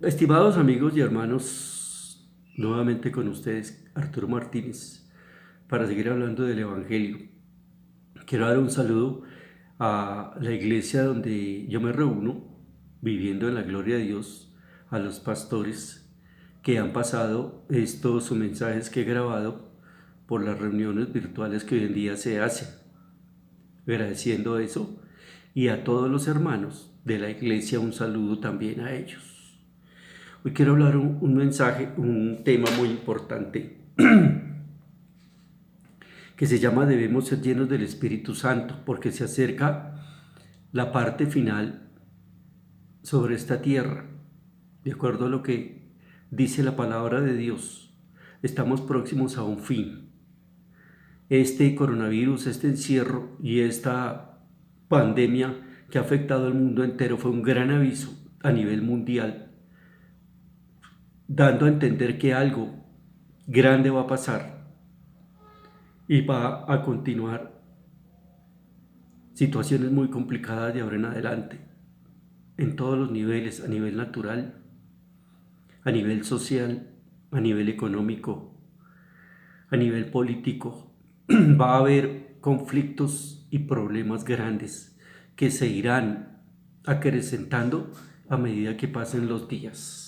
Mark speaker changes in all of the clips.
Speaker 1: Estimados amigos y hermanos, nuevamente con ustedes, Arturo Martínez, para seguir hablando del Evangelio. Quiero dar un saludo a la iglesia donde yo me reúno, viviendo en la gloria de Dios, a los pastores que han pasado estos mensajes que he grabado por las reuniones virtuales que hoy en día se hacen. Agradeciendo eso, y a todos los hermanos de la iglesia un saludo también a ellos. Hoy quiero hablar un mensaje, un tema muy importante que se llama debemos ser llenos del Espíritu Santo, porque se acerca la parte final sobre esta tierra. De acuerdo a lo que dice la palabra de Dios, estamos próximos a un fin. Este coronavirus, este encierro y esta pandemia que ha afectado al mundo entero fue un gran aviso a nivel mundial, dando a entender que algo grande va a pasar y va a continuar situaciones muy complicadas de ahora en adelante, en todos los niveles, a nivel natural, a nivel social, a nivel económico, a nivel político. Va a haber conflictos y problemas grandes que se irán acrecentando a medida que pasen los días.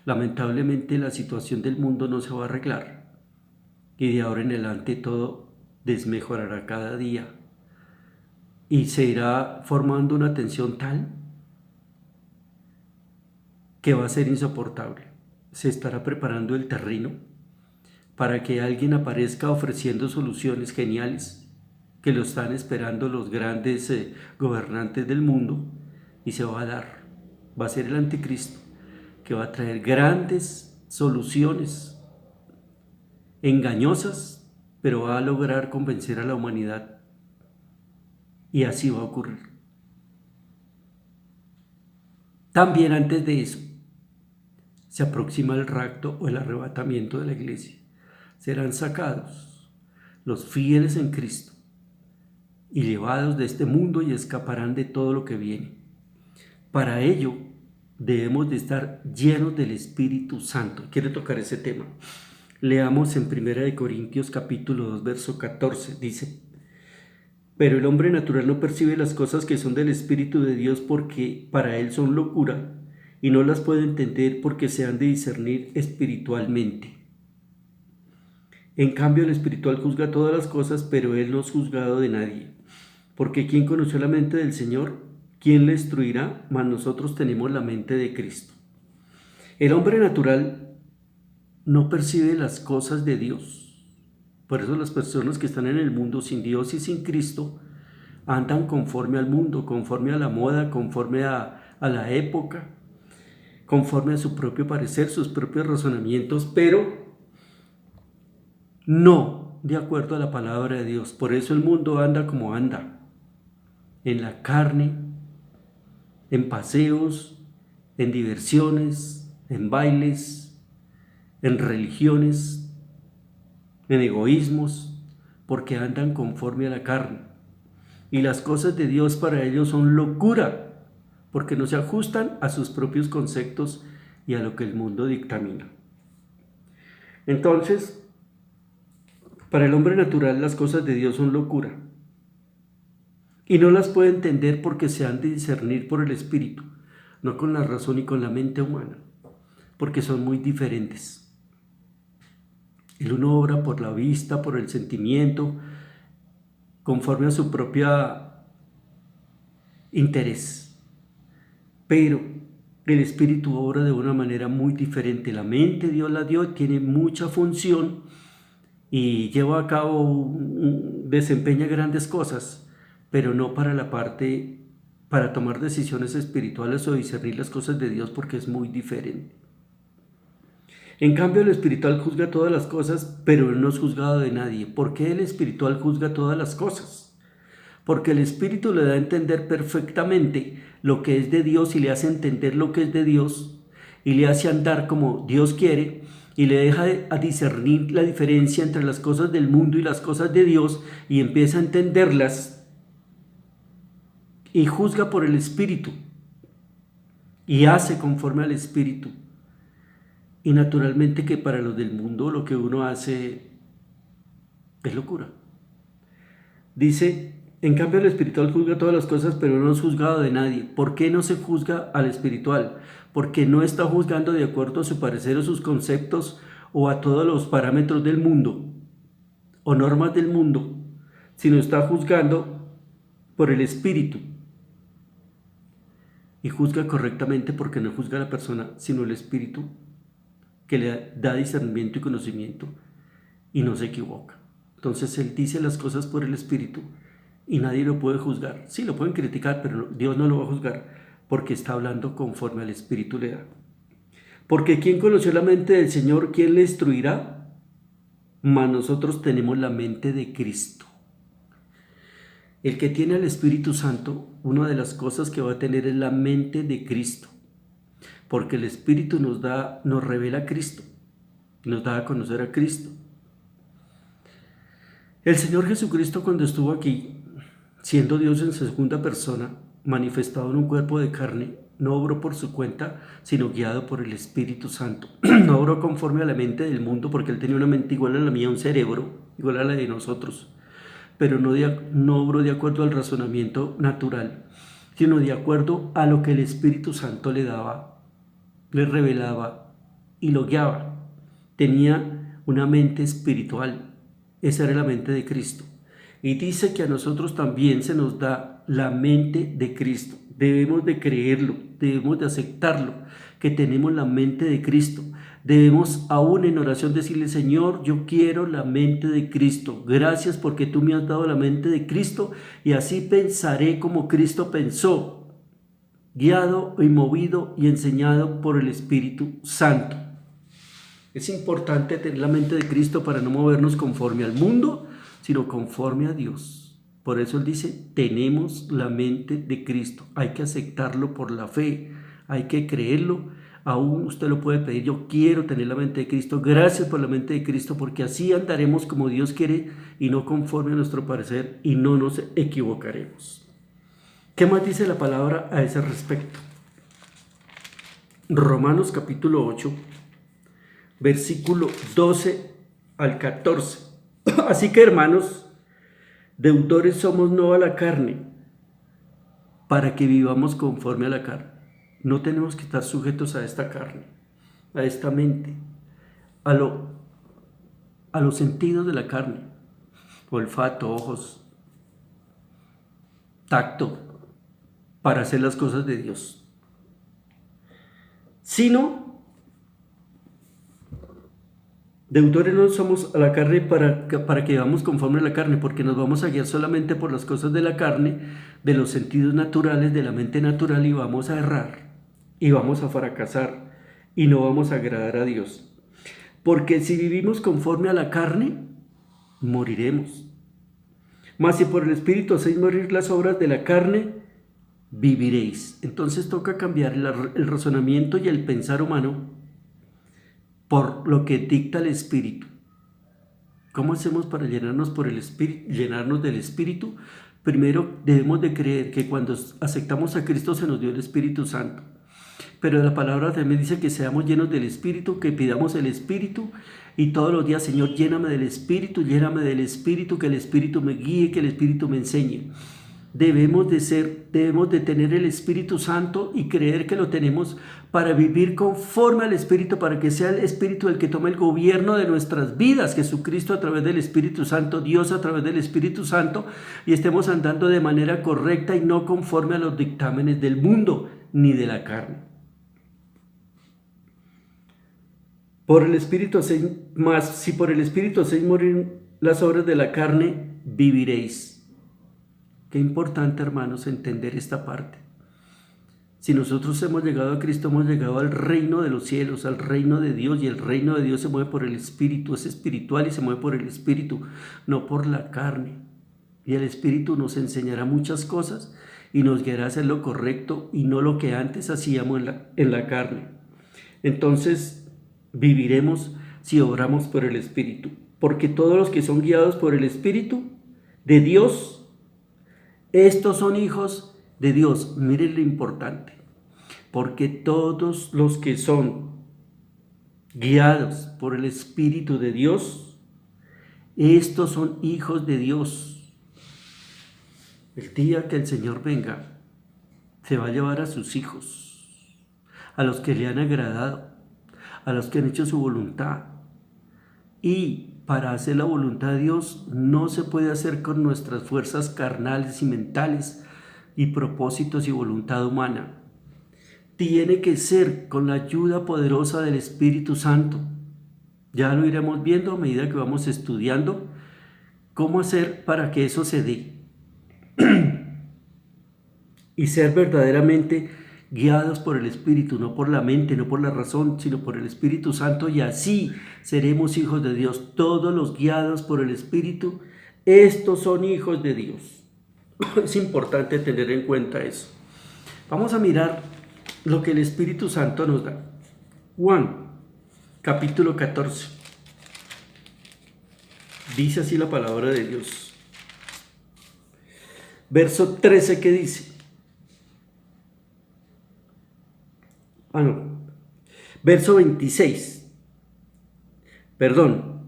Speaker 1: Lamentablemente la situación del mundo no se va a arreglar y de ahora en adelante todo desmejorará cada día y se irá formando una tensión tal que va a ser insoportable. Se estará preparando el terreno para que alguien aparezca ofreciendo soluciones geniales que lo están esperando los grandes gobernantes del mundo, y se va a dar. Va a ser el anticristo que va a traer grandes soluciones engañosas, pero va a lograr convencer a la humanidad, y así va a ocurrir. También antes de eso se aproxima el rapto o el arrebatamiento de la iglesia. Serán sacados los fieles en Cristo y llevados de este mundo y escaparán de todo lo que viene. Para ello debemos de estar llenos del Espíritu Santo. Quiero tocar ese tema. Leamos en 1 Corintios capítulo 2, verso 14. Dice: pero el hombre natural no percibe las cosas que son del Espíritu de Dios, porque para él son locura, y no las puede entender porque se han de discernir espiritualmente. En cambio, el espiritual juzga todas las cosas, pero él no es juzgado de nadie. Porque ¿quién conoció la mente del Señor? ¿Quién le instruirá? Mas nosotros tenemos la mente de Cristo. El hombre natural no percibe las cosas de Dios. Por eso las personas que están en el mundo sin Dios y sin Cristo andan conforme al mundo, conforme a la moda, conforme a la época, conforme a su propio parecer, sus propios razonamientos, pero no de acuerdo a la palabra de Dios. Por eso el mundo anda como anda, en la carne, en paseos, en diversiones, en bailes, en religiones, en egoísmos, porque andan conforme a la carne. Y las cosas de Dios para ellos son locura, porque no se ajustan a sus propios conceptos y a lo que el mundo dictamina. Entonces, para el hombre natural las cosas de Dios son locura, y no las puede entender porque se han de discernir por el Espíritu, no con la razón y con la mente humana, porque son muy diferentes. El uno obra por la vista, por el sentimiento, conforme a su propio interés, pero el Espíritu obra de una manera muy diferente. La mente Dios la dio, tiene mucha función y lleva a cabo, desempeña grandes cosas, pero no para la parte, para tomar decisiones espirituales o discernir las cosas de Dios, porque es muy diferente. En cambio, el espiritual juzga todas las cosas, pero él no es juzgado de nadie. ¿Por qué el espiritual juzga todas las cosas? Porque el Espíritu le da a entender perfectamente lo que es de Dios y le hace entender lo que es de Dios y le hace andar como Dios quiere, y le deja a discernir la diferencia entre las cosas del mundo y las cosas de Dios, y empieza a entenderlas y juzga por el Espíritu. y hace conforme al Espíritu. Y naturalmente que para los del mundo lo que uno hace es locura. Dice, en cambio el espiritual juzga todas las cosas, pero no es juzgado de nadie. ¿Por qué no se juzga al espiritual? Porque no está juzgando de acuerdo a su parecer o sus conceptos o a todos los parámetros del mundo o normas del mundo, sino está juzgando por el Espíritu. Y juzga correctamente porque no juzga a la persona, sino el Espíritu que le da discernimiento y conocimiento y no se equivoca. Entonces él dice las cosas por el Espíritu y nadie lo puede juzgar. Sí, lo pueden criticar, pero Dios no lo va a juzgar porque está hablando conforme al Espíritu le da. Porque ¿quién conoció la mente del Señor? ¿Quién le instruirá? Mas nosotros tenemos la mente de Cristo. El que tiene al Espíritu Santo, una de las cosas que va a tener es la mente de Cristo. Porque el Espíritu nos revela a Cristo, nos da a conocer a Cristo. El Señor Jesucristo, cuando estuvo aquí, siendo Dios en segunda persona, manifestado en un cuerpo de carne, no obró por su cuenta, sino guiado por el Espíritu Santo. No obró conforme a la mente del mundo, porque él tenía una mente igual a la mía, un cerebro igual a la de nosotros, pero no obró de acuerdo al razonamiento natural, sino de acuerdo a lo que el Espíritu Santo le daba, le revelaba y lo guiaba. Tenía una mente espiritual, esa era la mente de Cristo. Y dice que a nosotros también se nos da la mente de Cristo. Debemos de creerlo, debemos de aceptarlo, que tenemos la mente de Cristo. Debemos aún en oración decirle, Señor, yo quiero la mente de Cristo. Gracias porque tú me has dado la mente de Cristo y así pensaré como Cristo pensó, guiado y movido y enseñado por el Espíritu Santo. Es importante tener la mente de Cristo para no movernos conforme al mundo, sino conforme a Dios. Por eso él dice, tenemos la mente de Cristo. Hay que aceptarlo por la fe, hay que creerlo. Aún usted lo puede pedir, yo quiero tener la mente de Cristo. Gracias por la mente de Cristo, porque así andaremos como Dios quiere y no conforme a nuestro parecer y no nos equivocaremos. ¿Qué más dice la palabra a ese respecto? Romanos capítulo 8, versículo 12 al 14. Así que, hermanos, deudores somos no a la carne, para que vivamos conforme a la carne. No tenemos que estar sujetos a esta carne, a esta mente, a los sentidos de la carne, olfato, ojos, tacto, para hacer las cosas de Dios, sino deudores no somos a la carne para que vivamos conforme a la carne, porque nos vamos a guiar solamente por las cosas de la carne, de los sentidos naturales, de la mente natural, y vamos a errar, y vamos a fracasar, y no vamos a agradar a Dios. Porque si vivimos conforme a la carne, moriremos. Mas si por el Espíritu hacéis morir las obras de la carne, viviréis. Entonces toca cambiar el razonamiento y el pensar humano por lo que dicta el Espíritu. ¿Cómo hacemos para llenarnos por el Espíritu, llenarnos del Espíritu? Primero debemos de creer que cuando aceptamos a Cristo se nos dio el Espíritu Santo. Pero la palabra también dice que seamos llenos del Espíritu, que pidamos el Espíritu y todos los días, Señor, lléname del Espíritu, que el Espíritu me guíe, que el Espíritu me enseñe. Debemos de tener el Espíritu Santo y creer que lo tenemos para vivir conforme al Espíritu, para que sea el Espíritu el que tome el gobierno de nuestras vidas, Jesucristo a través del Espíritu Santo, Dios a través del Espíritu Santo, y estemos andando de manera correcta y no conforme a los dictámenes del mundo ni de la carne. Por el Espíritu si por el Espíritu hacéis morir las obras de la carne, viviréis. Qué importante, hermanos, entender esta parte. Si nosotros hemos llegado a Cristo, hemos llegado al reino de los cielos, al reino de Dios, y el reino de Dios se mueve por el Espíritu, es espiritual y se mueve por el Espíritu, no por la carne. Y el Espíritu nos enseñará muchas cosas y nos guiará a hacer lo correcto y no lo que antes hacíamos en la carne. Entonces viviremos si obramos por el Espíritu, porque todos los que son guiados por el Espíritu de Dios, estos son hijos de Dios. Miren lo importante. porque todos los que son guiados por el Espíritu de Dios, estos son hijos de Dios. El día que el Señor venga, se va a llevar a sus hijos, a los que le han agradado, a los que han hecho su voluntad. Y para hacer la voluntad de Dios no se puede hacer con nuestras fuerzas carnales y mentales y propósitos y voluntad humana. Tiene que ser con la ayuda poderosa del Espíritu Santo. Ya lo iremos viendo a medida que vamos estudiando cómo hacer para que eso se dé. Y ser verdaderamente guiados por el Espíritu, no por la mente, no por la razón, sino por el Espíritu Santo, y así seremos hijos de Dios. Todos los guiados por el Espíritu, estos son hijos de Dios. Es importante tener en cuenta eso. Vamos a mirar lo que el Espíritu Santo nos da. Juan, capítulo 14. Dice así la palabra de Dios. Verso 13, ¿qué dice? Verso 26. Perdón.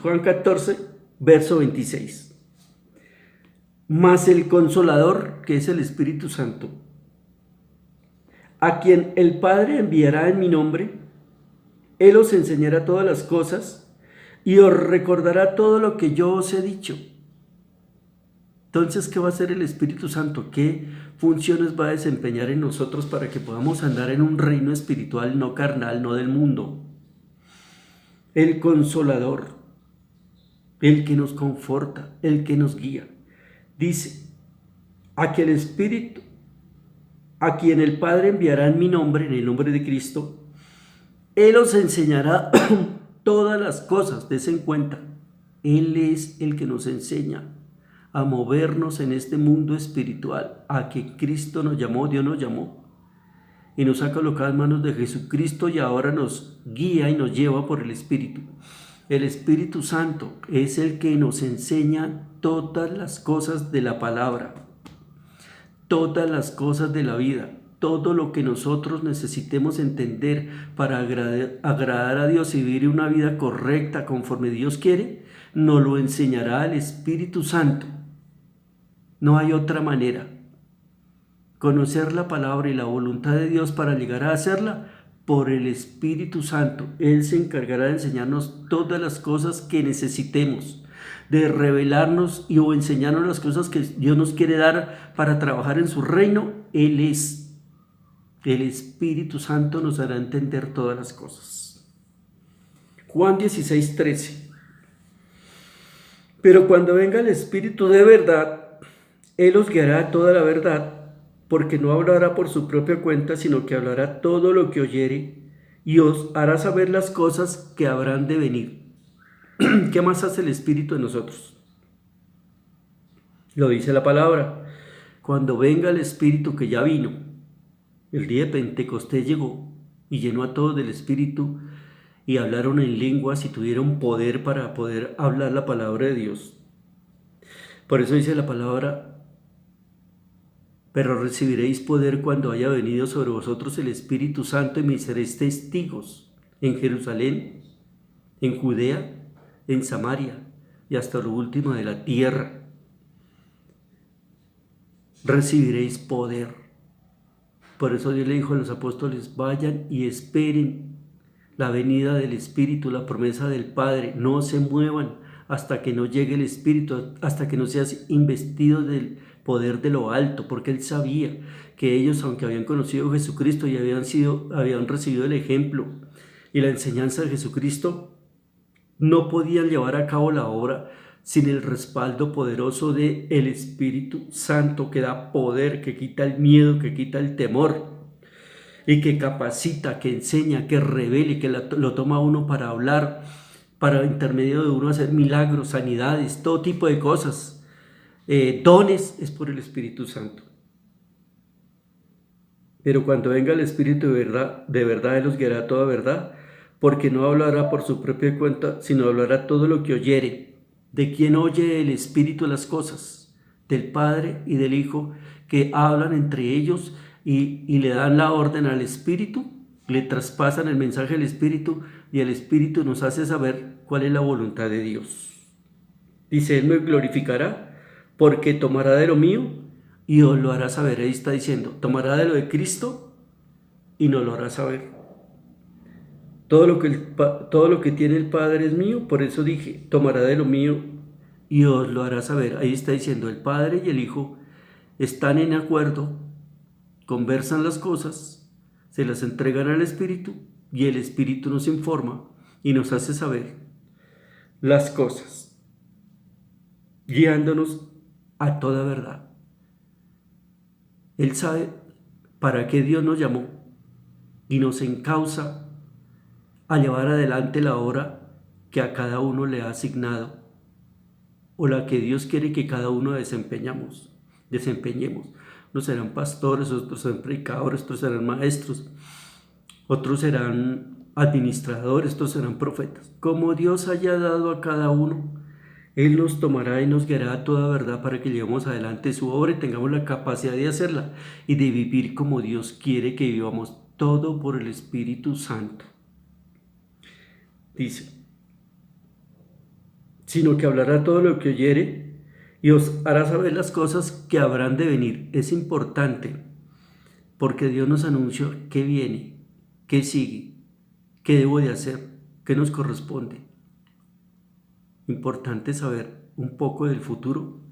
Speaker 1: Juan 14, verso 26. Mas el Consolador, que es el Espíritu Santo, a quien el Padre enviará en mi nombre, Él os enseñará todas las cosas y os recordará todo lo que yo os he dicho. Entonces, ¿qué va a hacer el Espíritu Santo? ¿Qué funciones va a desempeñar en nosotros para que podamos andar en un reino espiritual no carnal, no del mundo? El Consolador, el que nos conforta, el que nos guía. Dice, a quien el Padre enviará en mi nombre, en el nombre de Cristo, Él os enseñará todas las cosas. Desen cuenta, Él es el que nos enseña a movernos en este mundo espiritual, a que Cristo nos llamó, Dios nos llamó, y nos ha colocado en manos de Jesucristo, y ahora nos guía y nos lleva por el Espíritu. El Espíritu Santo es el que nos enseña todas las cosas de la palabra, todas las cosas de la vida, todo lo que nosotros necesitemos entender para agradar a Dios y vivir una vida correcta conforme Dios quiere, nos lo enseñará el Espíritu Santo. No hay otra manera. Conocer la palabra y la voluntad de Dios para llegar a hacerla por el Espíritu Santo. Él se encargará de enseñarnos todas las cosas que necesitemos, de revelarnos o enseñarnos las cosas que Dios nos quiere dar para trabajar en su reino. Él es. El Espíritu Santo nos hará entender todas las cosas. Juan 16, 13. Pero cuando venga el Espíritu de verdad, Él os guiará a toda la verdad, porque no hablará por su propia cuenta, sino que hablará todo lo que oyere, y os hará saber las cosas que habrán de venir. ¿Qué más hace el Espíritu en nosotros? Lo dice la palabra. Cuando venga el Espíritu, que ya vino, el día de Pentecostés llegó y llenó a todos del Espíritu, y hablaron en lenguas y tuvieron poder para poder hablar la palabra de Dios. Por eso dice la palabra, pero recibiréis poder cuando haya venido sobre vosotros el Espíritu Santo, y me seréis testigos en Jerusalén, en Judea, en Samaria y hasta lo último de la tierra. Recibiréis poder. Por eso Dios le dijo a los apóstoles, vayan y esperen la venida del Espíritu, la promesa del Padre. No se muevan hasta que no llegue el Espíritu, hasta que no seas investido del poder de lo alto, porque Él sabía que ellos, aunque habían conocido a Jesucristo y habían recibido el ejemplo y la enseñanza de Jesucristo, no podían llevar a cabo la obra sin el respaldo poderoso del Espíritu Santo, que da poder, que quita el miedo, que quita el temor, y que capacita, que enseña, que revele, que lo toma uno para hablar, para intermedio de uno hacer milagros, sanidades, todo tipo de cosas. Dones es por el Espíritu Santo. Pero cuando venga el Espíritu de verdad Él os guiará a toda verdad, porque no hablará por su propia cuenta, sino hablará todo lo que oyere. ¿De quién oye el Espíritu las cosas? Del Padre y del Hijo, que hablan entre ellos y le dan la orden al Espíritu, le traspasan el mensaje al Espíritu y el Espíritu nos hace saber cuál es la voluntad de Dios. Dice, Él me glorificará porque tomará de lo mío y os lo hará saber. Ahí está diciendo, tomará de lo de Cristo y nos lo hará saber. Todo lo que tiene el Padre es mío, por eso dije, tomará de lo mío y os lo hará saber. Ahí está diciendo, el Padre y el Hijo están en acuerdo, conversan las cosas, se las entregan al Espíritu y el Espíritu nos informa y nos hace saber las cosas, guiándonos a toda verdad. Él sabe para qué Dios nos llamó y nos encausa a llevar adelante la obra que a cada uno le ha asignado o la que Dios quiere que cada uno desempeñemos. Unos serán pastores, otros serán predicadores, otros serán maestros, otros serán administradores, otros serán profetas. Como Dios haya dado a cada uno, Él nos tomará y nos guiará a toda verdad para que llevemos adelante su obra y tengamos la capacidad de hacerla y de vivir como Dios quiere que vivamos, todo por el Espíritu Santo. Dice, sino que hablará todo lo que oyere y os hará saber las cosas que habrán de venir. Es importante porque Dios nos anunció qué viene, qué sigue, qué debo de hacer, qué nos corresponde. Importante saber un poco del futuro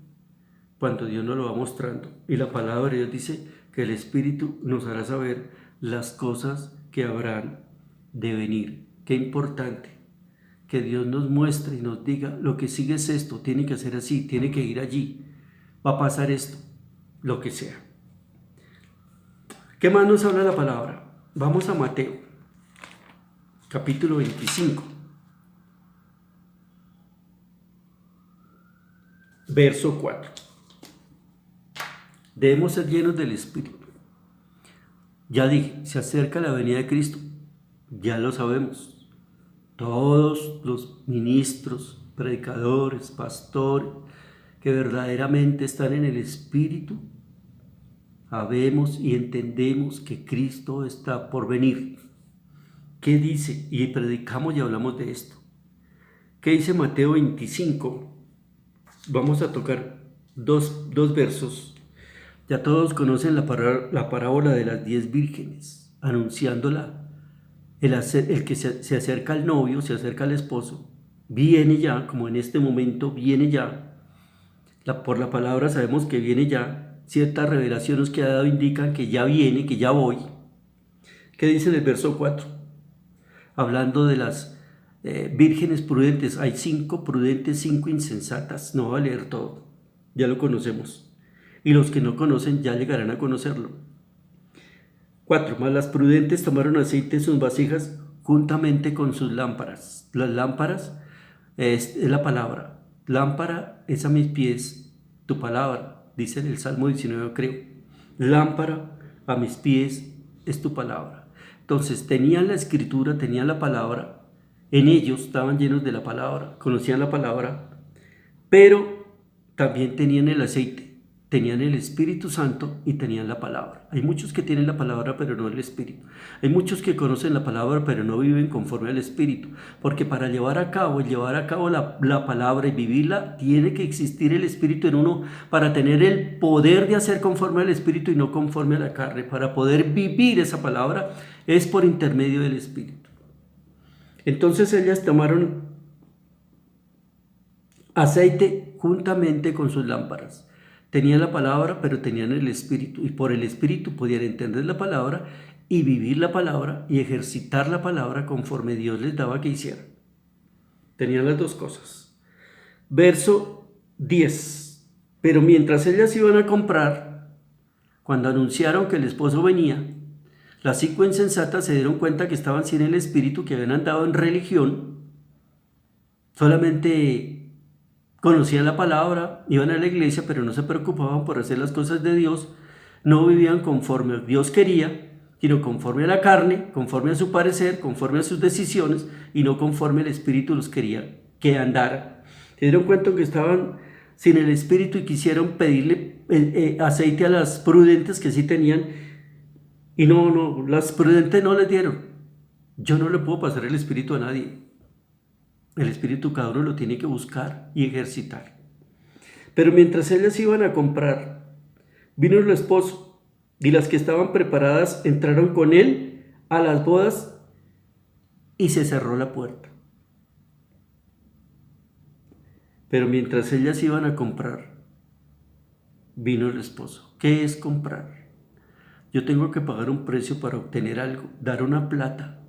Speaker 1: cuando Dios nos lo va mostrando. Y la palabra de Dios dice que el Espíritu nos hará saber las cosas que habrán de venir. Qué importante que Dios nos muestre y nos diga, lo que sigue es esto, tiene que hacer así, tiene que ir allí, va a pasar esto, lo que sea. ¿Qué más nos habla la palabra? Vamos a Mateo, capítulo 25, verso 4. Debemos ser llenos del Espíritu. Ya dije, se acerca la venida de Cristo, ya lo sabemos. Todos los ministros, predicadores, pastores, que verdaderamente están en el Espíritu, sabemos y entendemos que Cristo está por venir. ¿Qué dice? Y predicamos y hablamos de esto. ¿Qué dice Mateo 25? Vamos a tocar dos versos. Ya todos conocen la parábola de las 10 vírgenes, anunciándola. El que se acerca al novio, se acerca al esposo, viene ya, como en este momento viene ya. Por la palabra sabemos que viene ya. Ciertas revelaciones que ha dado indican que ya viene, que ya voy. ¿Qué dice en el verso 4? Hablando de las vírgenes prudentes. Hay 5 prudentes, 5 insensatas. No voy a leer todo, ya lo conocemos. Y los que no conocen ya llegarán a conocerlo. 4. Más las prudentes tomaron aceite en sus vasijas juntamente con sus lámparas. Las lámparas es la palabra. Lámpara es a mis pies tu palabra, dice en el Salmo 19, creo. Lámpara a mis pies es tu palabra. Entonces tenían la escritura, tenían la palabra, en ellos estaban llenos de la palabra, conocían la palabra, pero también tenían el aceite. Tenían el Espíritu Santo y tenían la palabra. Hay muchos que tienen la palabra pero no el Espíritu. Hay muchos que conocen la palabra pero no viven conforme al Espíritu. Porque para llevar a cabo la palabra y vivirla, tiene que existir el Espíritu en uno para tener el poder de hacer conforme al Espíritu y no conforme a la carne. Para poder vivir esa palabra es por intermedio del Espíritu. Entonces ellas tomaron aceite juntamente con sus lámparas. Tenían la palabra, pero tenían el Espíritu, y por el Espíritu podían entender la palabra y vivir la palabra y ejercitar la palabra conforme Dios les daba que hicieran. Tenían las dos cosas. Verso 10. Pero mientras ellas iban a comprar, cuando anunciaron que el esposo venía, las 5 insensatas se dieron cuenta que estaban sin el Espíritu, que habían andado en religión, solamente conocían la palabra, iban a la iglesia, pero no se preocupaban por hacer las cosas de Dios, no vivían conforme Dios quería, sino conforme a la carne, conforme a su parecer, conforme a sus decisiones, y no conforme el Espíritu los quería que andaran. Se dieron cuenta que estaban sin el Espíritu y quisieron pedirle aceite a las prudentes que sí tenían, Y no, las prudentes no les dieron. Yo no le puedo pasar el espíritu a nadie. El espíritu cada uno lo tiene que buscar y ejercitar. Pero mientras ellas iban a comprar, vino el esposo, y las que estaban preparadas entraron con él a las bodas y se cerró la puerta. Pero mientras ellas iban a comprar, vino el esposo. ¿Qué es comprar? Yo tengo que pagar un precio para obtener algo, dar una plata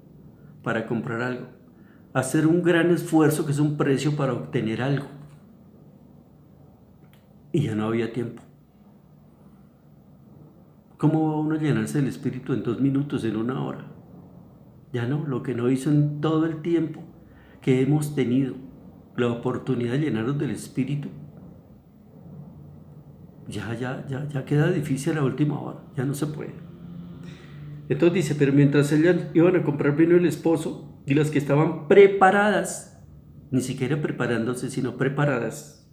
Speaker 1: para comprar algo, hacer un gran esfuerzo que es un precio para obtener algo. Y ya no había tiempo. ¿Cómo va uno a llenarse del espíritu en 2 minutos, en 1 hora? Ya no, lo que no hizo en todo el tiempo que hemos tenido la oportunidad de llenarnos del espíritu, ya queda difícil a la última hora, ya no se puede. Entonces dice, pero mientras ellas iban a comprar vino el esposo, y las que estaban preparadas, ni siquiera preparándose, sino preparadas,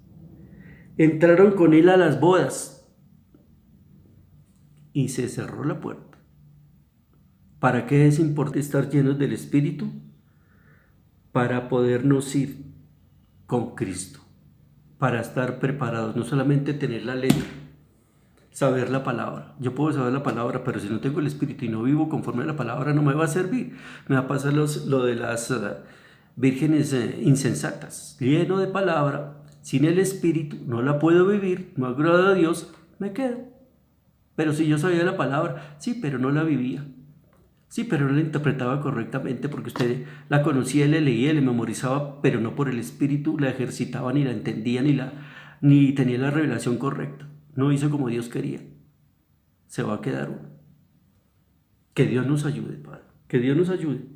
Speaker 1: entraron con él a las bodas y se cerró la puerta. ¿Para qué es importante estar llenos del Espíritu? Para podernos ir con Cristo, para estar preparados, no solamente tener la letra, saber la palabra. Yo puedo saber la palabra, pero si no tengo el Espíritu y no vivo conforme a la palabra, no me va a servir. Me va a pasar lo de las vírgenes insensatas, lleno de palabra, sin el Espíritu, no la puedo vivir, no agrada a Dios, me quedo. Pero si yo sabía la palabra, sí, pero no la vivía. Sí, pero no la interpretaba correctamente porque usted la conocía, le leía, le memorizaba, pero no por el Espíritu la ejercitaba, ni la entendía, ni tenía la revelación correcta. No hizo como Dios quería. Se va a quedar uno. Que Dios nos ayude, Padre. Que Dios nos ayude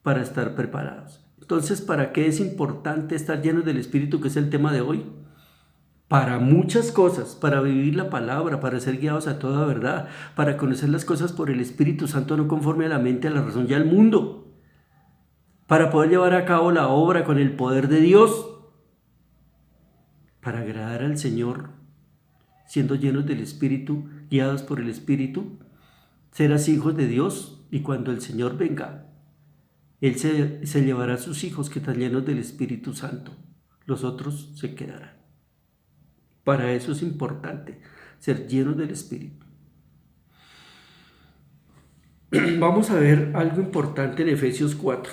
Speaker 1: para estar preparados. Entonces, ¿para qué es importante estar llenos del Espíritu, que es el tema de hoy? Para muchas cosas, para vivir la palabra, para ser guiados a toda verdad, para conocer las cosas por el Espíritu Santo, no conforme a la mente, a la razón y al mundo, para poder llevar a cabo la obra con el poder de Dios, para agradar al Señor, siendo llenos del Espíritu, guiados por el Espíritu, serás hijos de Dios, y cuando el Señor venga, Él se llevará a sus hijos que están llenos del Espíritu Santo, los otros se quedarán. Para eso es importante ser llenos del Espíritu. Vamos a ver algo importante en Efesios 4.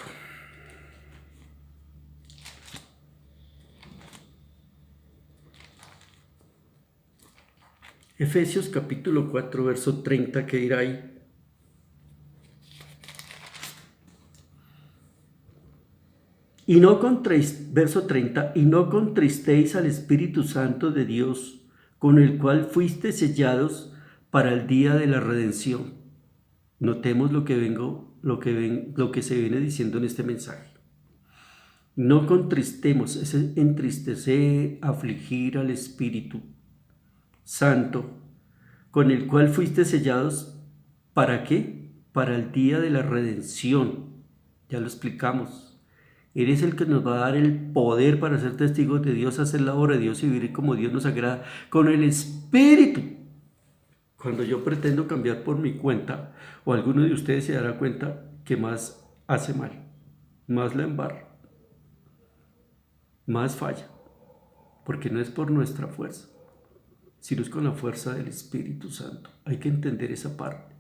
Speaker 1: Efesios capítulo 4, verso 30, que dirá ahí. Verso 30, y no contristéis al Espíritu Santo de Dios, con el cual fuiste sellados para el día de la redención. Notemos lo que se viene diciendo en este mensaje. No contristemos, es entristecer, afligir al Espíritu Santo, con el cual fuiste sellados, ¿para qué? Para el día de la redención. Ya lo explicamos. Eres el que nos va a dar el poder para ser testigos de Dios, hacer la obra de Dios y vivir como Dios nos agrada con el Espíritu. Cuando yo pretendo cambiar por mi cuenta, o alguno de ustedes se dará cuenta que más hace mal, más la embarra, más falla, porque no es por nuestra fuerza, sino es con la fuerza del Espíritu Santo. Hay que entender esa parte.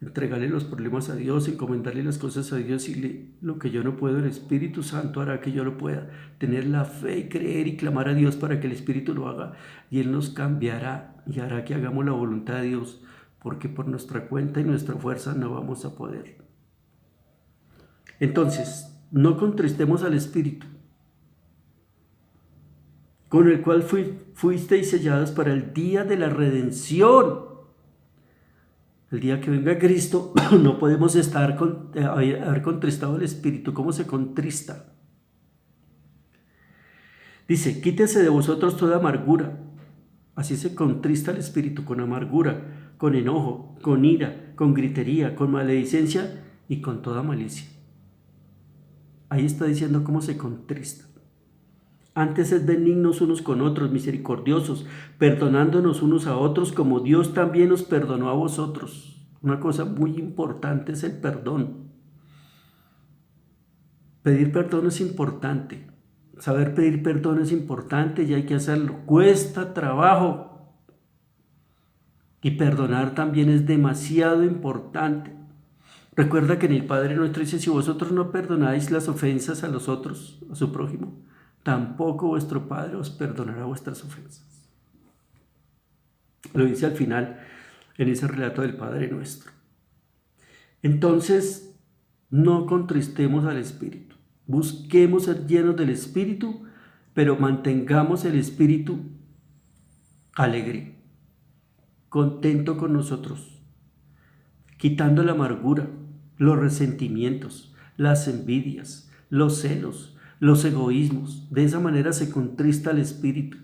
Speaker 1: Entregarle los problemas a Dios, encomendarle las cosas a Dios y lo que yo no puedo, el Espíritu Santo hará que yo lo pueda. Tener la fe y creer y clamar a Dios para que el Espíritu lo haga y Él nos cambiará y hará que hagamos la voluntad de Dios, porque por nuestra cuenta y nuestra fuerza no vamos a poder. Entonces, no contristemos al Espíritu, con el cual fuisteis sellados para el día de la redención. El día que venga Cristo, no podemos haber contristado el Espíritu. ¿Cómo se contrista? Dice, quítese de vosotros toda amargura. Así se contrista el Espíritu, con amargura, con enojo, con ira, con gritería, con maledicencia y con toda malicia. Ahí está diciendo cómo se contrista. Antes es benignos unos con otros, misericordiosos, perdonándonos unos a otros como Dios también os perdonó a vosotros. Una cosa muy importante es el perdón. Pedir perdón es importante. Saber pedir perdón es importante y hay que hacerlo. Cuesta trabajo. Y perdonar también es demasiado importante. Recuerda que en el Padre Nuestro dice, si vosotros no perdonáis las ofensas a los otros, a su prójimo, tampoco vuestro Padre os perdonará vuestras ofensas. Lo dice al final en ese relato del Padre Nuestro. Entonces, no contristemos al Espíritu. Busquemos ser llenos del Espíritu, pero mantengamos el Espíritu alegre, contento con nosotros, quitando la amargura, los resentimientos, las envidias, los celos, los egoísmos. De esa manera se contrista el espíritu.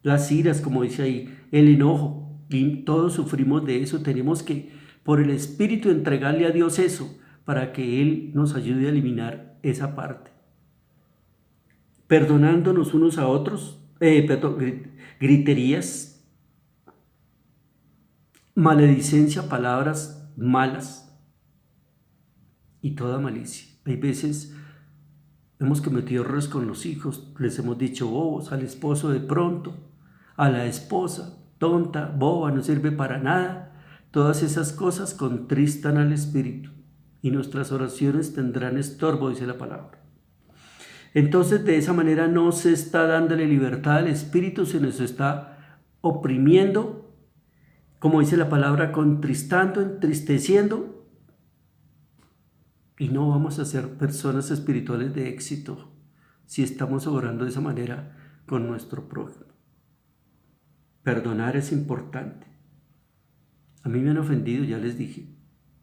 Speaker 1: Las iras, como dice ahí, el enojo, y todos sufrimos de eso. Tenemos que, por el espíritu, entregarle a Dios eso, para que Él nos ayude a eliminar esa parte. Perdonándonos unos a otros, griterías, maledicencia, palabras malas y toda malicia. Hay veces hemos cometido errores con los hijos, les hemos dicho bobos, al esposo de pronto, a la esposa, tonta, boba, no sirve para nada. Todas esas cosas contristan al espíritu y nuestras oraciones tendrán estorbo, dice la palabra. Entonces, de esa manera no se está dándole libertad al espíritu, se nos está oprimiendo, como dice la palabra, contristando, entristeciendo. Y no vamos a ser personas espirituales de éxito si estamos obrando de esa manera con nuestro prójimo. Perdonar es importante. A mí me han ofendido, ya les dije,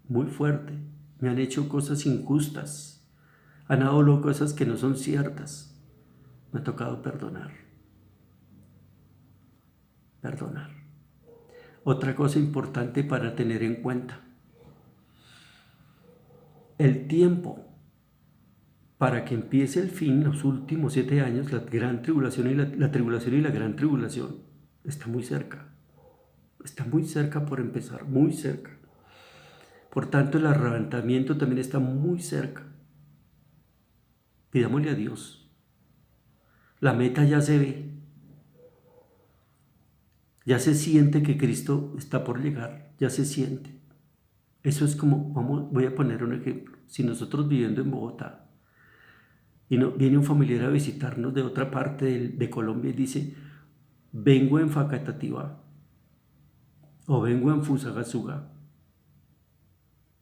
Speaker 1: muy fuerte. Me han hecho cosas injustas. Han dado cosas que no son ciertas. Me ha tocado perdonar. Perdonar. Otra cosa importante para tener en cuenta. El tiempo para que empiece el fin, los últimos 7 años, la gran tribulación y la tribulación y la gran tribulación, está muy cerca. Está muy cerca por empezar, muy cerca. Por tanto, el arrebatamiento también está muy cerca. Pidámosle a Dios. La meta ya se ve. Ya se siente que Cristo está por llegar. Ya se siente. Eso es como, voy a poner un ejemplo. Si nosotros viviendo en Bogotá y viene un familiar a visitarnos de otra parte de Colombia y dice, vengo en Facatativá o vengo en Fusagasugá.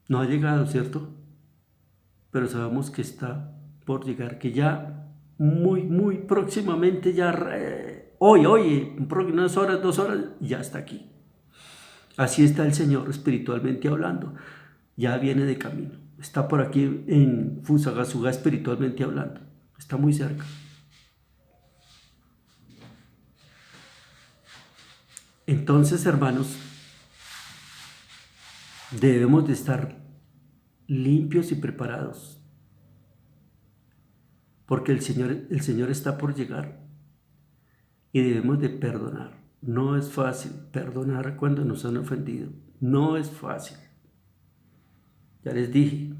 Speaker 1: No ha llegado, ¿cierto? Pero sabemos que está por llegar, que ya muy próximamente, ya hoy, unas horas, 2 horas, ya está aquí. Así está el Señor espiritualmente hablando. Ya viene de camino. Está por aquí en Fusagasugá espiritualmente hablando. Está muy cerca. Entonces, hermanos, debemos de estar limpios y preparados. Porque el Señor está por llegar. Y debemos de perdonar. No es fácil perdonar cuando nos han ofendido. No es fácil. Ya les dije,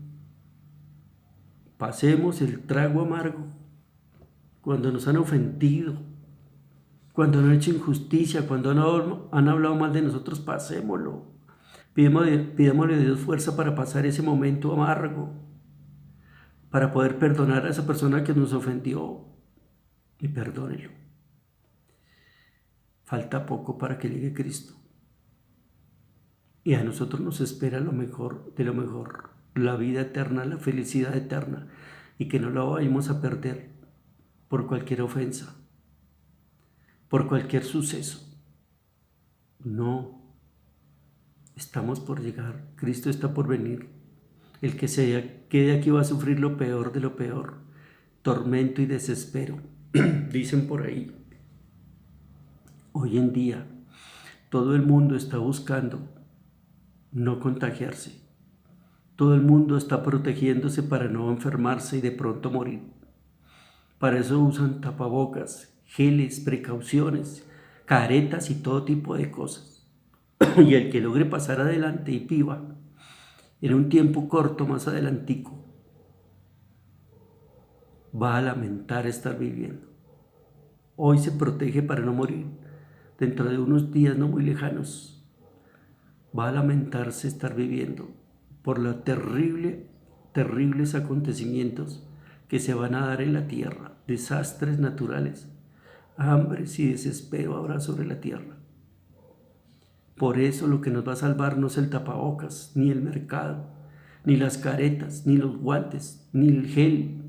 Speaker 1: pasemos el trago amargo cuando nos han ofendido, cuando han hecho injusticia, cuando han hablado mal de nosotros, pasémoslo. Pidámosle a Dios fuerza para pasar ese momento amargo, para poder perdonar a esa persona que nos ofendió y perdónelo. Falta poco para que llegue Cristo. Y a nosotros nos espera lo mejor de lo mejor, la vida eterna, la felicidad eterna, y que no la vayamos a perder por cualquier ofensa, por cualquier suceso. No, estamos por llegar, Cristo está por venir. El que se quede aquí va a sufrir lo peor de lo peor, tormento y desespero. Dicen por ahí, hoy en día todo el mundo está buscando no contagiarse. Todo el mundo está protegiéndose para no enfermarse y de pronto morir. Para eso usan tapabocas, geles, precauciones, caretas y todo tipo de cosas. Y el que logre pasar adelante y viva en un tiempo corto más adelantico, va a lamentar estar viviendo. Hoy se protege para no morir. Dentro de unos días no muy lejanos, va a lamentarse estar viviendo por los terribles acontecimientos que se van a dar en la tierra, desastres naturales, hambres y desespero habrá sobre la tierra. Por eso lo que nos va a salvar no es el tapabocas, ni el mercado, ni las caretas, ni los guantes, ni el gel.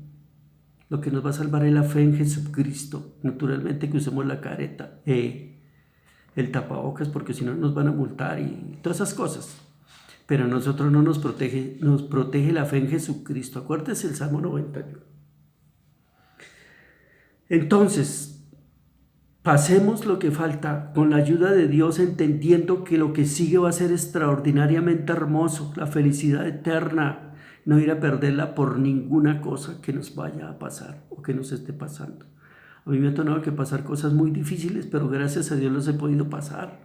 Speaker 1: Lo que nos va a salvar es la fe en Jesucristo. Naturalmente que usemos la careta, el tapabocas, porque si no nos van a multar y todas esas cosas. Pero a nosotros no nos protege la fe en Jesucristo. Acuérdese el Salmo 91. Entonces, pasemos lo que falta con la ayuda de Dios, entendiendo que lo que sigue va a ser extraordinariamente hermoso, la felicidad eterna, no ir a perderla por ninguna cosa que nos vaya a pasar o que nos esté pasando. A mí me ha tenido que pasar cosas muy difíciles, pero gracias a Dios los he podido pasar,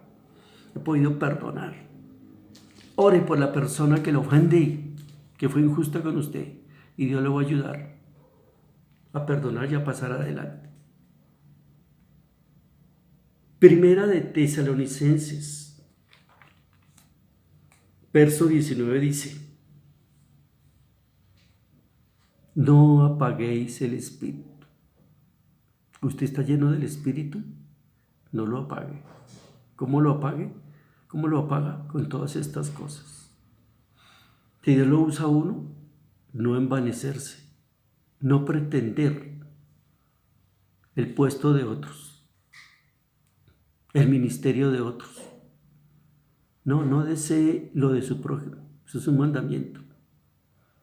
Speaker 1: he podido perdonar. Ore por la persona que lo ofende, que fue injusta con usted, y Dios le va a ayudar a perdonar y a pasar adelante. Primera de Tesalonicenses, verso 19 dice: no apaguéis el espíritu. ¿Usted está lleno del espíritu? No lo apague. ¿Cómo lo apague? ¿Cómo lo apaga? Con todas estas cosas. Si Dios lo usa a uno, no envanecerse, no pretender el puesto de otros, el ministerio de otros. No desee lo de su prójimo. Eso es un mandamiento.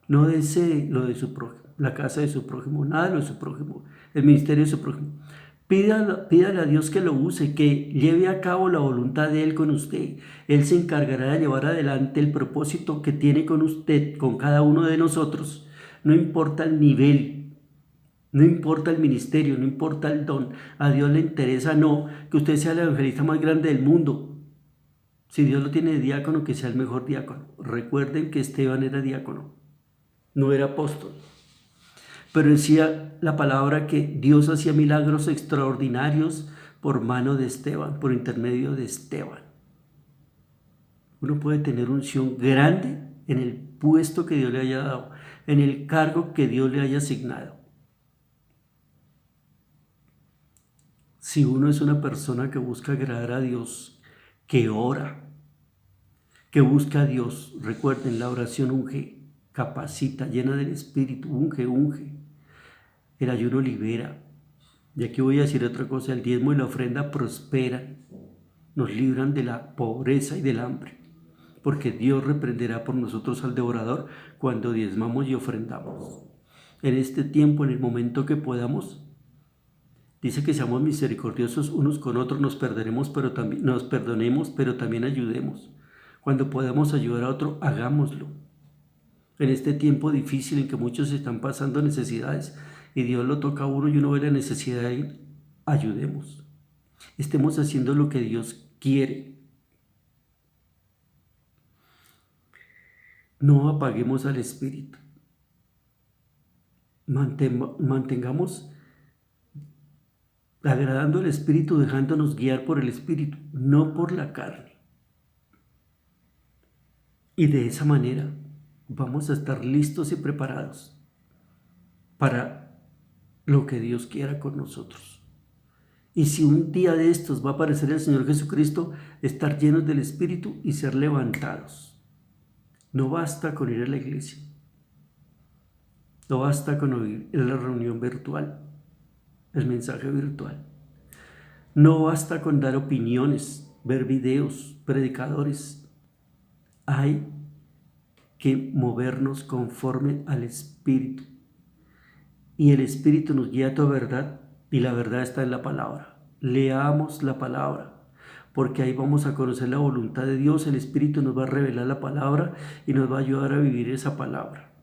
Speaker 1: No desee lo de su prójimo, la casa de su prójimo, nada de lo de su prójimo, el ministerio de su prójimo. Pídale a Dios que lo use, que lleve a cabo la voluntad de Él con usted. Él se encargará de llevar adelante el propósito que tiene con usted, con cada uno de nosotros. No importa el nivel, no importa el ministerio, no importa el don. A Dios le interesa no que usted sea el evangelista más grande del mundo. Si Dios lo tiene de diácono, que sea el mejor diácono. Recuerden que Esteban era diácono, no era apóstol. Pero decía la palabra que Dios hacía milagros extraordinarios por mano de Esteban, por intermedio de Esteban. Uno puede tener unción grande en el puesto que Dios le haya dado, en el cargo que Dios le haya asignado. Si uno es una persona que busca agradar a Dios, que ora, que busca a Dios, recuerden, la oración unge, capacita, llena del Espíritu, unge. El ayuno libera. Y aquí voy a decir otra cosa: el diezmo y la ofrenda prosperan, nos libran de la pobreza y del hambre, porque Dios reprenderá por nosotros al devorador cuando diezmamos y ofrendamos. En este tiempo, en el momento que podamos, dice que seamos misericordiosos unos con otros, nos perdonemos, pero también ayudemos. Cuando podamos ayudar a otro, hagámoslo. En este tiempo difícil en que muchos están pasando necesidades y Dios lo toca a uno y uno ve la necesidad y ayudemos. Estemos haciendo lo que Dios quiere. No apaguemos al Espíritu. Mantengamos agradando al Espíritu, dejándonos guiar por el Espíritu, no por la carne. Y de esa manera vamos a estar listos y preparados para lo que Dios quiera con nosotros. Y si un día de estos va a aparecer el Señor Jesucristo, estar llenos del Espíritu y ser levantados. No basta con ir a la iglesia. No basta con oír la reunión virtual, el mensaje virtual. No basta con dar opiniones, ver videos, predicadores. Hay que movernos conforme al Espíritu. Y el Espíritu nos guía a toda verdad, y la verdad está en la palabra. Leamos la palabra, porque ahí vamos a conocer la voluntad de Dios. El Espíritu nos va a revelar la palabra y nos va a ayudar a vivir esa palabra.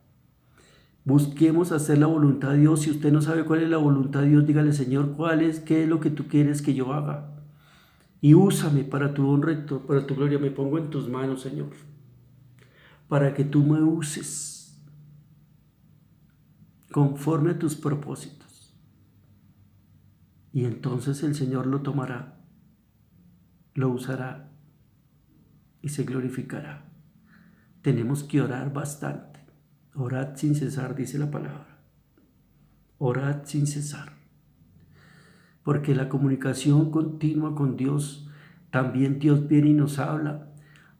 Speaker 1: Busquemos hacer la voluntad de Dios. Si usted no sabe cuál es la voluntad de Dios, dígale: Señor, ¿cuál es? ¿Qué es lo que tú quieres que yo haga? y úsame para tu honra y para tu gloria. Me pongo en tus manos, Señor, para que tú me uses conforme a tus propósitos. Y entonces el Señor lo tomará, lo usará y se glorificará. Tenemos que orar bastante. Orad sin cesar, dice la palabra. Orad sin cesar. Porque la comunicación continua con Dios, también Dios viene y nos habla,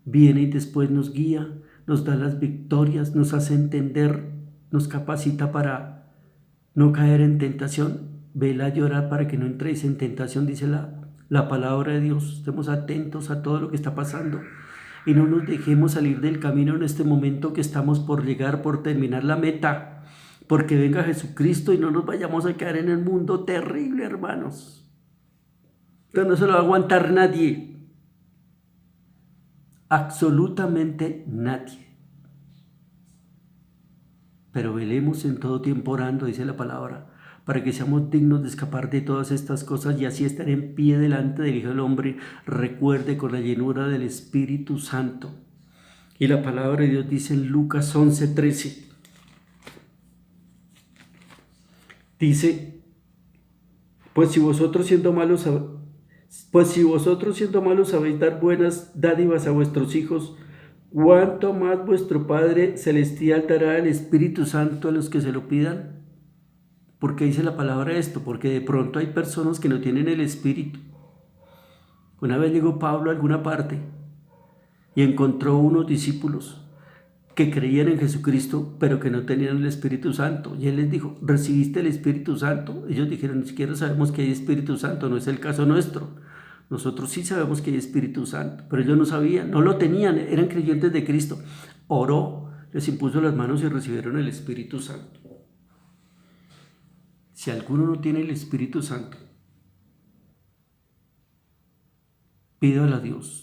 Speaker 1: viene y después nos guía, nos da las victorias, nos hace entender, nos capacita para no caer en tentación. Vela a llorar para que no entréis en tentación, dice la palabra de Dios. Estemos atentos a todo lo que está pasando y no nos dejemos salir del camino en este momento que estamos por llegar, por terminar la meta. Porque venga Jesucristo y no nos vayamos a quedar en el mundo terrible, hermanos. Entonces no se lo va a aguantar nadie. Absolutamente nadie. Pero velemos en todo tiempo orando, dice la palabra, para que seamos dignos de escapar de todas estas cosas y así estar en pie delante del Hijo del Hombre. Recuerde, con la llenura del Espíritu Santo. Y la palabra de Dios dice en Lucas 11:13. Dice, pues si vosotros siendo malos sabéis dar buenas dádivas a vuestros hijos, ¿cuánto más vuestro Padre Celestial dará el Espíritu Santo a los que se lo pidan? ¿Por qué dice la palabra esto? Porque de pronto hay personas que no tienen el Espíritu. Una vez llegó Pablo a alguna parte y encontró unos discípulos que creían en Jesucristo, pero que no tenían el Espíritu Santo. Y él les dijo, ¿recibiste el Espíritu Santo? Ellos dijeron, ni siquiera sabemos que hay Espíritu Santo, no es el caso nuestro. Nosotros sí sabemos que hay Espíritu Santo, pero ellos no sabían, no lo tenían, eran creyentes de Cristo. Oró, les impuso las manos y recibieron el Espíritu Santo. Si alguno no tiene el Espíritu Santo, pídale a Dios.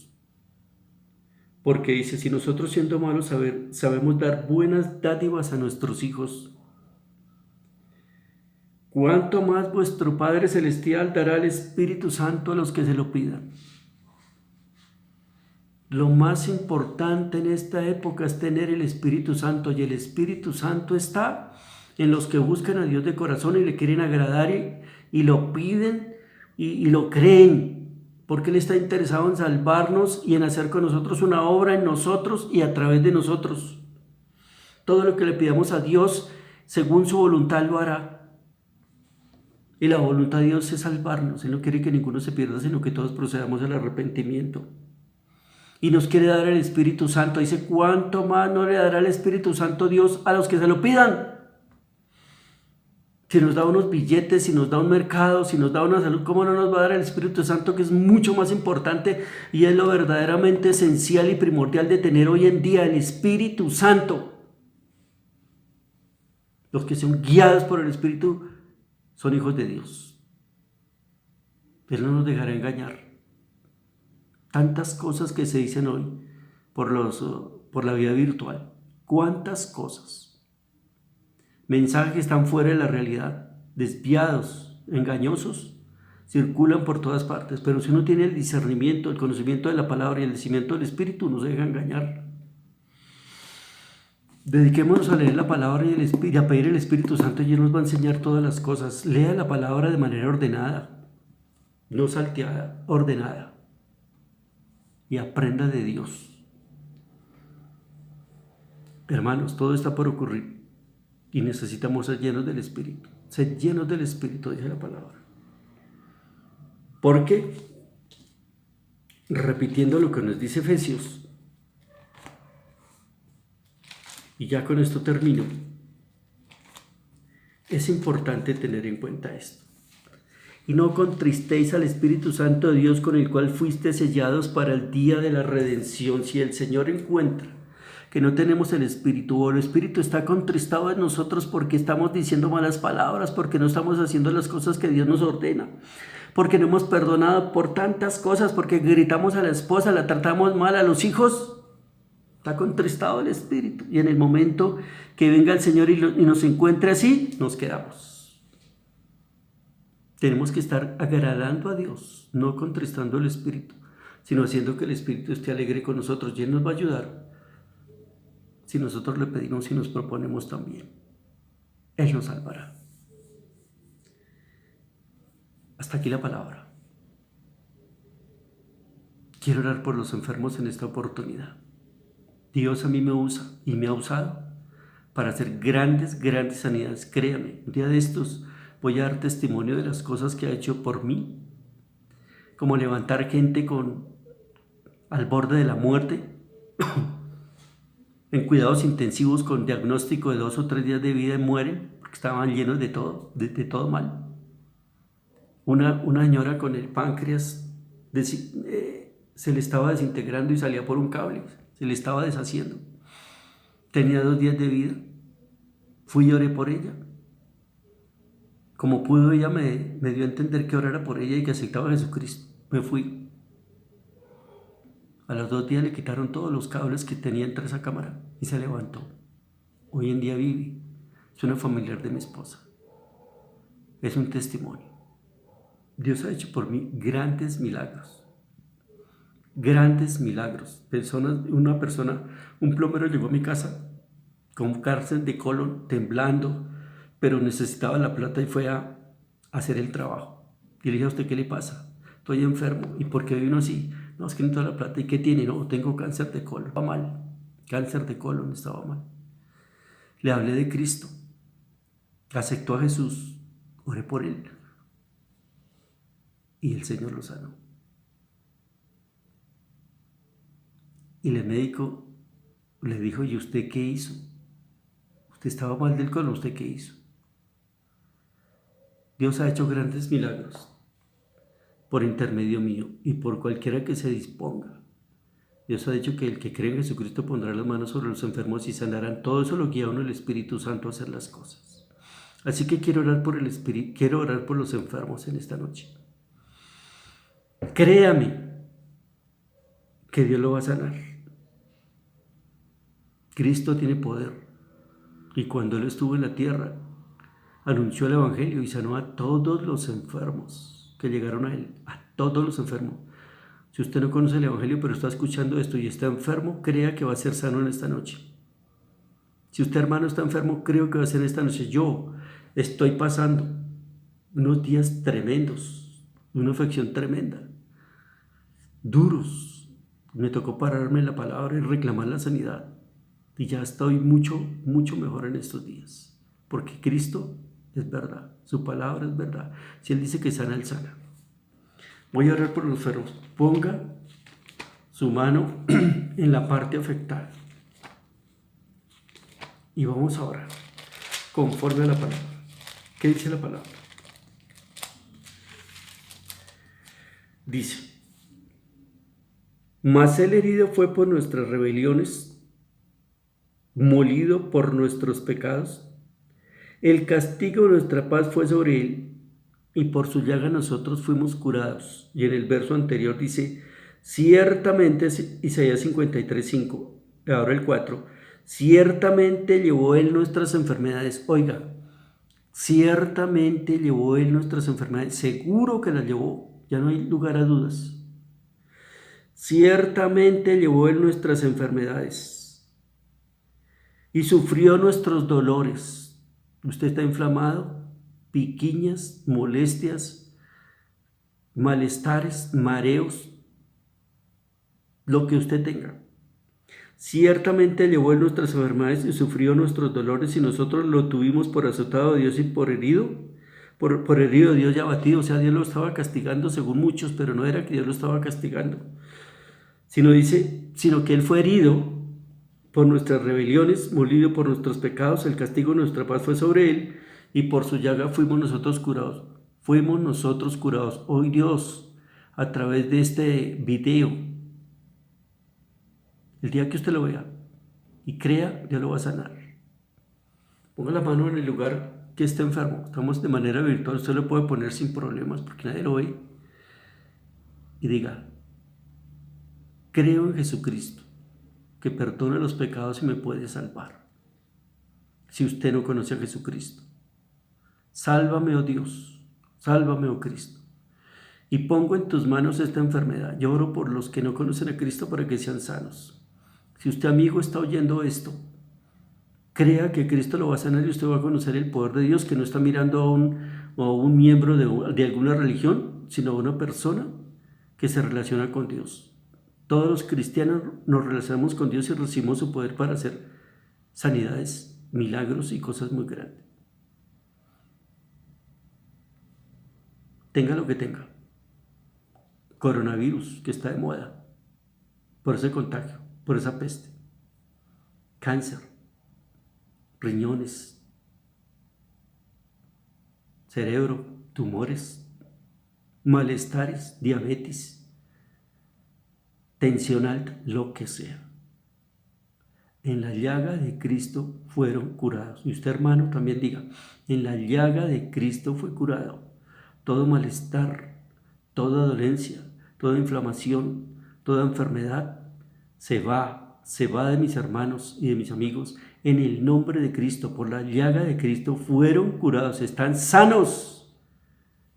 Speaker 1: Porque dice, si nosotros siendo malos sabemos dar buenas dádivas a nuestros hijos, ¿cuánto más vuestro Padre Celestial dará el Espíritu Santo a los que se lo pidan? Lo más importante en esta época es tener el Espíritu Santo, y el Espíritu Santo está en los que buscan a Dios de corazón y le quieren agradar y lo piden y lo creen. Porque Él está interesado en salvarnos y en hacer con nosotros una obra en nosotros y a través de nosotros. Todo lo que le pidamos a Dios, según su voluntad, lo hará. Y la voluntad de Dios es salvarnos. Él no quiere que ninguno se pierda, sino que todos procedamos al arrepentimiento. Y nos quiere dar el Espíritu Santo. Dice, ¿cuánto más no le dará el Espíritu Santo Dios a los que se lo pidan? Si nos da unos billetes, si nos da un mercado, si nos da una salud, ¿cómo no nos va a dar el Espíritu Santo, que es mucho más importante y es lo verdaderamente esencial y primordial de tener hoy en día, el Espíritu Santo? Los que son guiados por el Espíritu son hijos de Dios. Él no nos dejará engañar. Tantas cosas que se dicen hoy por la vida virtual. ¿Cuántas cosas? Mensajes que están fuera de la realidad, desviados, engañosos, circulan por todas partes, pero si uno tiene el discernimiento, el conocimiento de la palabra y el discernimiento del Espíritu, no se deja engañar. Dediquémonos a leer la palabra y a pedir el Espíritu Santo, y Él nos va a enseñar todas las cosas. Lea la palabra de manera ordenada, no salteada, ordenada, y aprenda de Dios. Hermanos, todo está por ocurrir. Y necesitamos ser llenos del Espíritu. Ser llenos del Espíritu, dice la palabra. Porque, repitiendo lo que nos dice Efesios, y ya con esto termino, es importante tener en cuenta esto. Y no contristéis al Espíritu Santo de Dios, con el cual fuiste sellados para el día de la redención. Si el Señor encuentra que no tenemos el Espíritu, o el Espíritu está contristado en nosotros porque estamos diciendo malas palabras, porque no estamos haciendo las cosas que Dios nos ordena, porque no hemos perdonado por tantas cosas, porque gritamos a la esposa, la tratamos mal, a los hijos, está contristado el Espíritu. Y en el momento que venga el Señor y nos encuentre así, nos quedamos. Tenemos que estar agradando a Dios, no contristando al Espíritu, sino haciendo que el Espíritu esté alegre con nosotros. Y Él nos va a ayudar si nosotros le pedimos y nos proponemos también. Él nos salvará. Hasta aquí la palabra. Quiero orar por los enfermos en esta oportunidad. Dios a mí me usa y me ha usado para hacer grandes sanidades. Créame, un día de estos voy a dar testimonio de las cosas que ha hecho por mí, como levantar gente al borde de la muerte, en cuidados intensivos con diagnóstico de 2 o 3 días de vida y mueren porque estaban llenos de todo mal. Una señora con el páncreas se le estaba desintegrando y salía por un cable, se le estaba deshaciendo. Tenía 2 días de vida. Fui y oré por ella. Como pudo, ella me dio a entender que orara por ella y que aceptaba a Jesucristo. Me fui. A los 2 días le quitaron todos los cables que tenía entre esa cámara y se levantó. Hoy en día vive. Es una familiar de mi esposa. Es un testimonio. Dios ha hecho por mí grandes milagros. Grandes milagros. Un plomero llegó a mi casa con cáncer de colon, temblando, pero necesitaba la plata y fue a hacer el trabajo. Y le dije: ¿a usted qué le pasa? Estoy enfermo. ¿Y por qué vino así? No, es que necesito la plata. ¿Y qué tiene? No, tengo cáncer de colon. Estaba mal. Cáncer de colon, estaba mal. Le hablé de Cristo. Aceptó a Jesús. Oré por él. Y el Señor lo sanó. Y el médico le dijo: ¿y usted qué hizo? Usted estaba mal del colon, ¿usted qué hizo? Dios ha hecho grandes milagros por intermedio mío y por cualquiera que se disponga. Dios ha dicho que el que cree en Jesucristo pondrá las manos sobre los enfermos y sanarán. Todo eso lo guía a uno el Espíritu Santo a hacer las cosas. Así que quiero orar por los enfermos en esta noche. Créame que Dios lo va a sanar. Cristo tiene poder. Y cuando Él estuvo en la tierra, anunció el Evangelio y sanó a todos los enfermos que llegaron a Él. A todos los enfermos. Si usted no conoce el Evangelio, pero está escuchando esto y está enfermo, crea que va a ser sano en esta noche. Si usted, hermano, está enfermo, creo que va a ser esta noche. Yo estoy pasando unos días tremendos, una afección tremenda, duros. Me tocó pararme en la palabra y reclamar la sanidad. Y ya estoy mucho mejor en estos días. Porque Cristo es verdad, su palabra es verdad. Si Él dice que sana, Él sana. Voy a orar por los enfermos. Ponga su mano en la parte afectada. Y vamos a orar conforme a la palabra. ¿Qué dice la palabra? Dice: mas Él herido fue por nuestras rebeliones, molido por nuestros pecados. El castigo de nuestra paz fue sobre Él, y por su llaga nosotros fuimos curados. Y en el verso anterior dice: ciertamente, Isaías 53:5, ahora el 4, ciertamente llevó Él nuestras enfermedades. Oiga, ciertamente llevó Él nuestras enfermedades. Seguro que las llevó, ya no hay lugar a dudas. Ciertamente llevó Él nuestras enfermedades y sufrió nuestros dolores. Usted está inflamado, piquiñas, molestias, malestares, mareos, lo que usted tenga. Ciertamente llevó Él nuestras enfermedades y sufrió nuestros dolores, y nosotros lo tuvimos por azotado de Dios y por herido. Por herido de Dios y abatido. O sea, Dios lo estaba castigando según muchos, pero no era que Dios lo estaba castigando. Sino que Él fue herido por nuestras rebeliones, molido por nuestros pecados. El castigo de nuestra paz fue sobre Él, y por su llaga fuimos nosotros curados. Fuimos nosotros curados. Hoy Dios, a través de este video, el día que usted lo vea y crea, Dios lo va a sanar. Ponga la mano en el lugar que esté enfermo. Estamos de manera virtual, usted lo puede poner sin problemas porque nadie lo ve. Y diga: creo en Jesucristo, que perdona los pecados y me puede salvar. Si usted no conoce a Jesucristo, sálvame, oh Dios, Sálvame, oh Cristo. Y pongo en tus manos esta enfermedad. Yo oro por los que no conocen a Cristo para que sean sanos. Si usted, amigo, está oyendo esto, crea que Cristo lo va a sanar y usted va a conocer el poder de Dios, que no está mirando a un miembro de alguna religión, sino a una persona que se relaciona con Dios. Todos los cristianos nos relacionamos con Dios y recibimos su poder para hacer sanidades, milagros y cosas muy grandes. Tenga lo que tenga. Coronavirus, que está de moda, por ese contagio, por esa peste. Cáncer, riñones, cerebro, tumores, malestares, diabetes, tensión alta, lo que sea. En la llaga de Cristo fueron curados. Y usted, hermano, también diga, en la llaga de Cristo fue curado. Todo malestar, toda dolencia, toda inflamación, toda enfermedad se va de mis hermanos y de mis amigos. En el nombre de Cristo, por la llaga de Cristo fueron curados, están sanos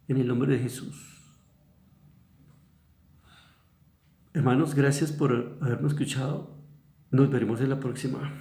Speaker 1: en el nombre de Jesús. Hermanos, gracias por habernos escuchado. Nos veremos en la próxima.